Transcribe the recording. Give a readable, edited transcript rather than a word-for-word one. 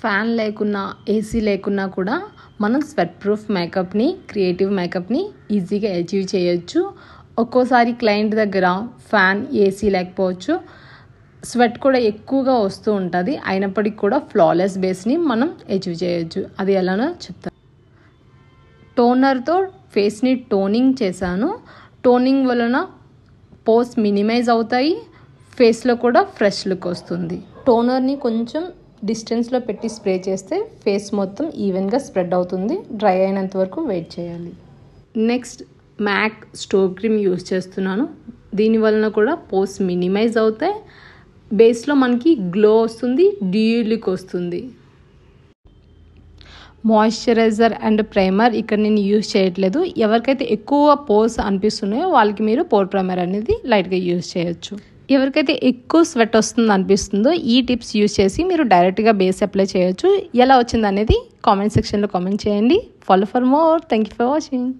Fan లేకున్నా AC లేకున్నా కూడా మనం స్వెట్ ప్రూఫ్ మేకప్ని క్రియేటివ్ మేకప్ని ఈజీగా అచీవ్ చేయొచ్చు. ఒక్కోసారి క్లయింట్ దగ్గర ఫ్యాన్ ఏసీ లేకపోవచ్చు, స్వెట్ కూడా ఎక్కువగా వస్తూ ఉంటుంది. అయినప్పటికీ కూడా ఫ్లాలెస్ బేస్ని మనం అచీవ్ చేయొచ్చు. అది ఎలానో చెప్తాను. టోనర్తో ఫేస్ని టోనింగ్ చేశాను. టోనింగ్ వలన పోర్స్ మినిమైజ్ అవుతాయి, ఫేస్లో కూడా ఫ్రెష్ లుక్ వస్తుంది. టోనర్ని కొంచెం డిస్టెన్స్లో పెట్టి స్ప్రే చేస్తే ఫేస్ మొత్తం ఈవెన్గా స్ప్రెడ్ అవుతుంది. డ్రై అయినంత వరకు వెయిట్ చేయాలి. Next Mac store cream use చేస్తున్నాను. దీని వలన కూడా పోర్స్ మినిమైజ్ అవుతాయి, బేస్లో మనకి గ్లో వస్తుంది, డ్యూ లుక్ వస్తుంది. మాయిశ్చరైజర్ అండ్ ప్రైమర్ ఇక్కడ నేను యూస్ చేయట్లేదు. ఎవరికైతే ఎక్కువ పోర్స్ అనిపిస్తున్నాయో వాళ్ళకి మీరు పోర్ ప్రైమర్ అనేది లైట్గా యూస్ చేయొచ్చు. ఎవరికైతే ఎక్కువ స్వెట్ వస్తుంది అనిపిస్తుందో ఈ టిప్స్ యూస్ చేసి మీరు డైరెక్ట్గా బేస్ అప్లై చేయొచ్చు. ఎలా వచ్చింది అనేది కామెంట్ సెక్షన్లో కామెంట్ చేయండి. Follow for more. Thank you for watching.